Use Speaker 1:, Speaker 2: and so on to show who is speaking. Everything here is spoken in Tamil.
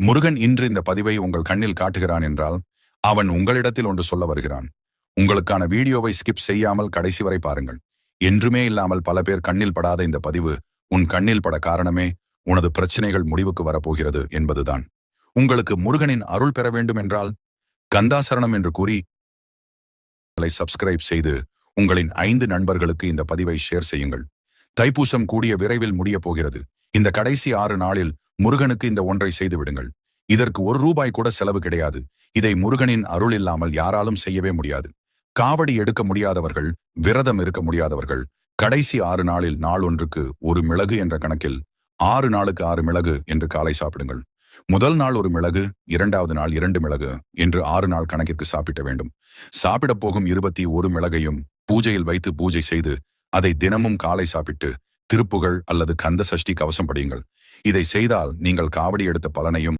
Speaker 1: முருகன் இன்று இந்த பதிவை உங்கள் கண்ணில் காட்டுகிறான் என்றால் அவன் உங்களிடத்தில் ஒன்று சொல்ல வருகிறான். உங்களுக்கான வீடியோவை ஸ்கிப் செய்யாமல் கடைசி வரை பாருங்கள். என்றுமே இல்லாமல் பல பேர் கண்ணில் படாத இந்த பதிவு உன் கண்ணில் பட காரணமே உனது பிரச்சனைகள் முடிவுக்கு வரப்போகிறது என்பதுதான். உங்களுக்கு முருகனின் அருள் பெற வேண்டும் என்றால் கந்தாசரணம் என்று கூறி சப்ஸ்கிரைப் செய்து உங்களின் 5 நண்பர்களுக்கு இந்த பதிவை ஷேர் செய்யுங்கள். தைப்பூசம் கூடிய விரைவில் முடிய போகிறது. இந்த கடைசி 6 நாளில் முருகனுக்கு இந்த ஒன்றை செய்து விடுங்கள். இதற்கு ₹1 கூட செலவு கிடையாது. இதை முருகனின் அருள் இல்லாமல் யாராலும் செய்யவே முடியாது. காவடி எடுக்க முடியாதவர்கள், விரதம் இருக்க முடியாதவர்கள், கடைசி 6 நாளில் நாள் ஒன்றுக்கு 1 மிளகு என்ற கணக்கில் 6 நாளுக்கு 6 மிளகு என்று காலை சாப்பிடுங்கள். முதல் நாள் 1 மிளகு, 2வது நாள் 2 மிளகு என்று 6 நாள் கணக்கிற்கு சாப்பிட வேண்டும். சாப்பிடப் போகும் 21 மிளகையும் பூஜையில் வைத்து பூஜை செய்து அதை தினமும் காலை சாப்பிட்டு திருப்புகழ் அல்லது கந்த சஷ்டி கவசம் படியுங்கள். இதை செய்தால் நீங்கள் காவடி எடுத்த பலனையும்